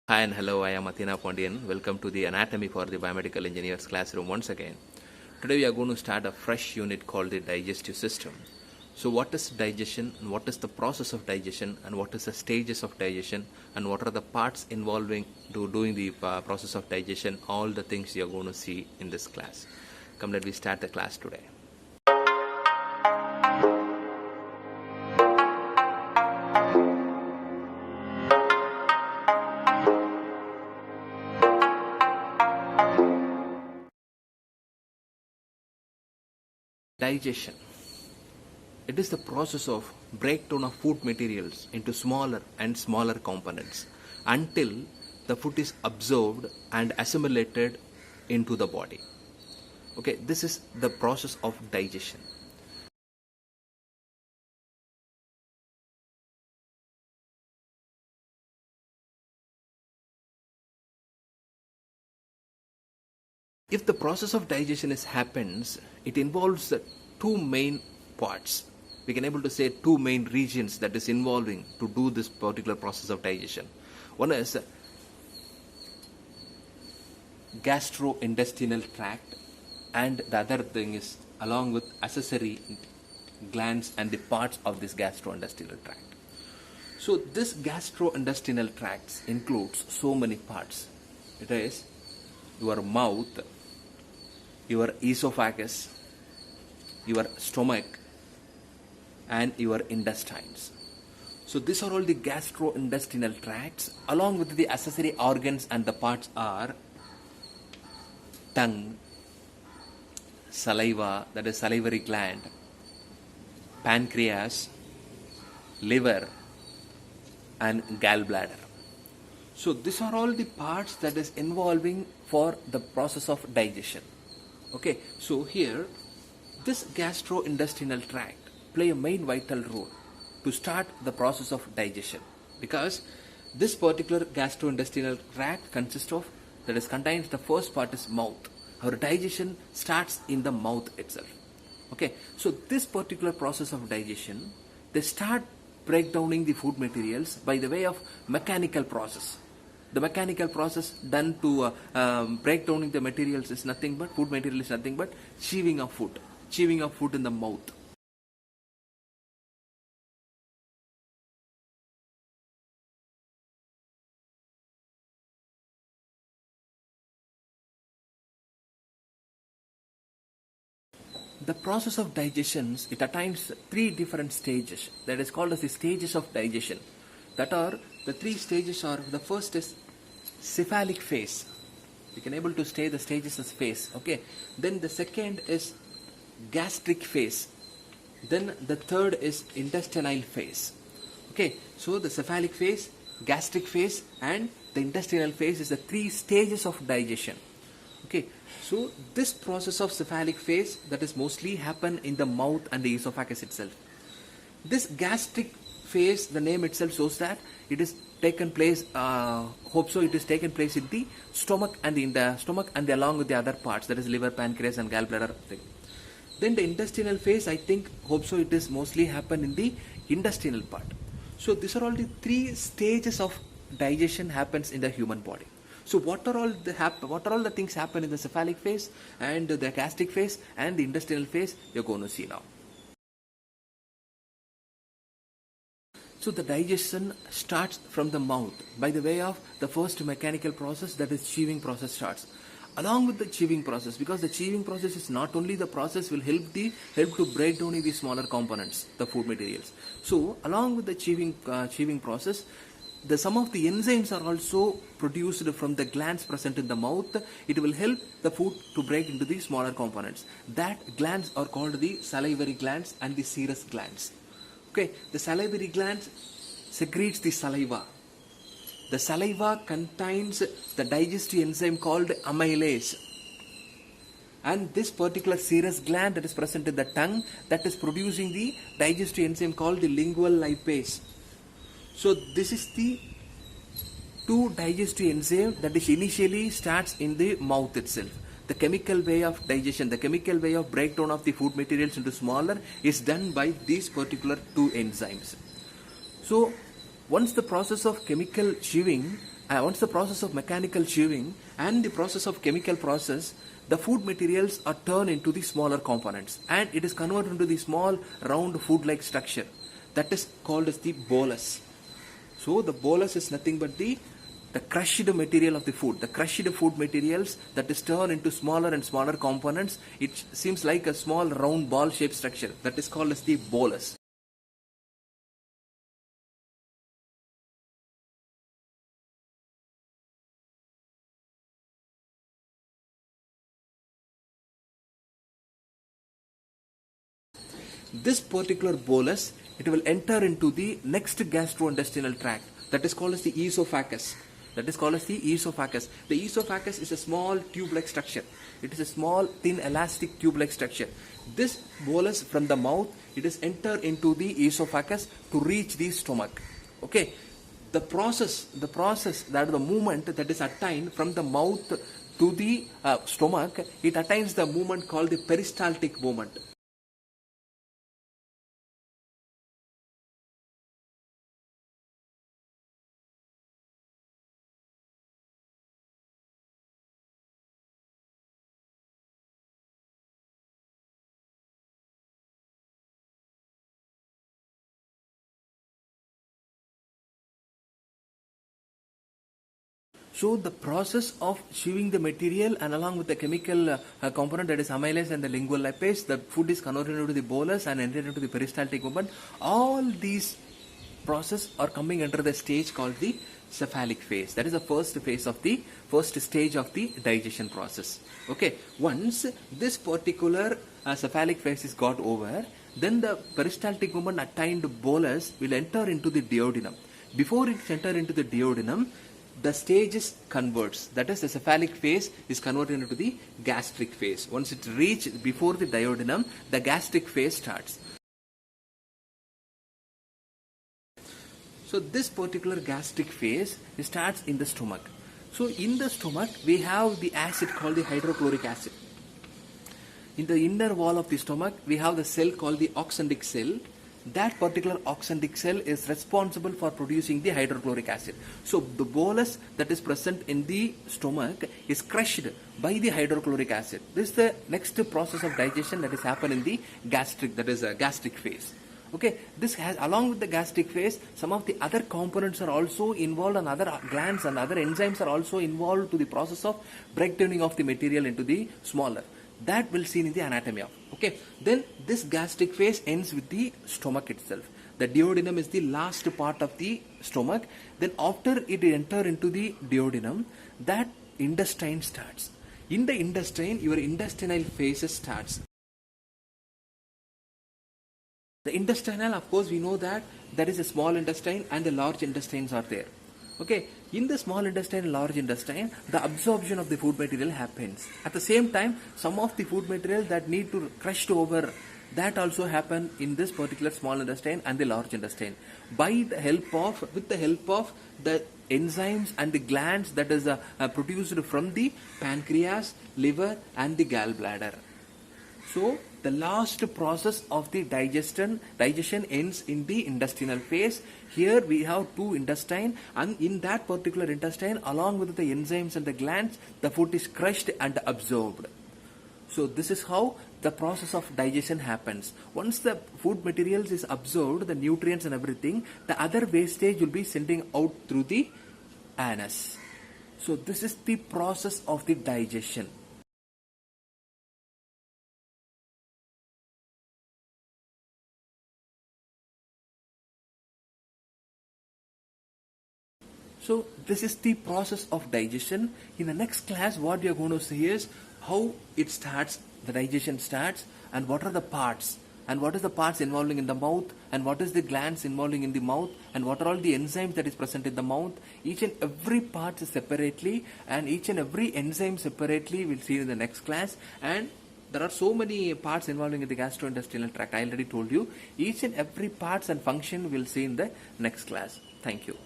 Hi and hello, I am Athena Pondian. Welcome to the Anatomy for the Biomedical Engineers classroom once again. Today we are going to start a fresh unit called the digestive system. So what is digestion and what is the process of digestion and what is the stages of digestion and what are the parts involving doing the process of digestion, all the things you are going to see in this class. Come, let me start the class today. Digestion. It is the process of breakdown of food materials into smaller and smaller components until the food is absorbed and assimilated into the body. Okay, this is the process of digestion. If the process of digestion happens, it involves the two main parts. We can able to say two main regions that is involving to do this particular process of digestion. One is gastrointestinal tract, and the other thing is along with accessory glands and the parts of this gastrointestinal tract. So this gastrointestinal tract includes so many parts. It is your mouth, your esophagus, your stomach, and your intestines. So these are all the gastrointestinal tracts. Along with the accessory organs and the parts are tongue, saliva, that is salivary gland, pancreas, liver, and gallbladder. So these are all the parts that is involving for the process of digestion. Okay, so here this gastrointestinal tract play a main vital role to start the process of digestion, because this particular gastrointestinal tract consists of, that is contains, the first part is mouth. Our digestion starts in the mouth itself. Okay, so this particular process of digestion, they start breakdowning the food materials by the way of mechanical process. The mechanical process done to breakdowning the materials is nothing but, food material is nothing but chewing of food in the mouth. The process of digestion, it attains three different stages, that is called as the stages of digestion. That are, the three stages are, the first is cephalic phase. You can able to say the stages as phase. Okay, then the second is gastric phase, then the third is intestinal phase. Okay, so the cephalic phase, gastric phase, and the intestinal phase is the three stages of digestion. Okay, so this process of cephalic phase, that is mostly happen in the mouth and the esophagus itself. This gastric phase, the name itself shows that it is taken place, it is taken place in the stomach and along with the other parts, that is liver, pancreas, and gallbladder thing. Then the intestinal phase, I think, it is mostly happen in the intestinal part. So these are all the three stages of digestion happens in the human body. So what are all the things happen in the cephalic phase and the gastric phase and the intestinal phase, you're going to see now. So the digestion starts from the mouth by the way of the first mechanical process, that is chewing process starts. Along with the chewing process, because the chewing process is not only the process will help to break down the smaller components, the food materials. So along with the chewing process, some of the enzymes are also produced from the glands present in the mouth. It will help the food to break into the smaller components. That glands are called the salivary glands and the serous glands. Okay, the salivary glands secretes the saliva. The saliva contains the digestive enzyme called amylase. And this particular serous gland that is present in the tongue, that is producing the digestive enzyme called the lingual lipase. So this is the two digestive enzyme that is initially starts in the mouth itself. The chemical way of digestion, the chemical way of breakdown of the food materials into smaller is done by these particular two enzymes. So once the process of chemical chewing, once the process of mechanical chewing and the process of chemical process, the food materials are turned into the smaller components and it is converted into the small round food-like structure that is called as the bolus. So the bolus is nothing but the crushed material of the food, the crushed food materials that is turned into smaller and smaller components. It seems like a small round ball shaped structure that is called as the bolus. This particular bolus, it will enter into the next gastrointestinal tract that is called as the esophagus. That is called as the esophagus. The esophagus is a small tube-like structure. It is a small, thin, elastic tube-like structure. This bolus from the mouth, it is enter into the esophagus to reach the stomach. Okay, the process, that the movement that is attained from the mouth to the stomach, it attains the movement called the peristaltic movement. So the process of chewing the material and along with the chemical component that is amylase and the lingual lipase, the food is converted into the bolus and entered into the peristaltic movement. All these process are coming under the stage called the cephalic phase. That is the first stage of the digestion process. Okay, once this particular cephalic phase is got over, then the peristaltic movement attained bolus will enter into the duodenum. Before it enter into the duodenum, the stages converts. That is, the cephalic phase is converted into the gastric phase. Once it reaches before the duodenum, the gastric phase starts. So this particular gastric phase starts in the stomach. So in the stomach, we have the acid called the hydrochloric acid. In the inner wall of the stomach, we have the cell called the oxyntic cell. That particular oxyntic cell is responsible for producing the hydrochloric acid. So the bolus that is present in the stomach is crushed by the hydrochloric acid. This is the next process of digestion that is happen in the gastric, that is a gastric phase. Okay, this has, along with the gastric phase, some of the other components are also involved and other glands and other enzymes are also involved to the process of breakdowning of the material into the smaller. That will seen in the anatomy of. Okay, then this gastric phase ends with the stomach itself. The duodenum is the last part of the stomach. Then after it enter into the duodenum, that intestine starts. In the intestine, your intestinal phase starts. The intestinal, of course, we know that there is a small intestine and the large intestines are there. Okay, in the small intestine and large intestine, the absorption of the food material happens. At the same time, some of the food material that need to crushed over, that also happen in this particular small intestine and the large intestine. With the help of the enzymes and the glands that is produced from the pancreas, liver and the gallbladder. So the last process of the digestion ends in the intestinal phase. Here we have two intestine, and in that particular intestine, along with the enzymes and the glands, the food is crushed and absorbed. So this is how the process of digestion happens. Once the food materials is absorbed, the nutrients and everything, the other wastage will be sending out through the anus. So this is the process of the digestion. So this is the process of digestion. In the next class, what we are going to see is how it starts, the digestion starts, and what are the parts, and what is the parts involving in the mouth, and what is the glands involving in the mouth, and what are all the enzymes that is present in the mouth. Each and every part separately, and each and every enzyme separately we'll see in the next class. And there are so many parts involving in the gastrointestinal tract. I already told you. Each and every parts and function we'll see in the next class. Thank you.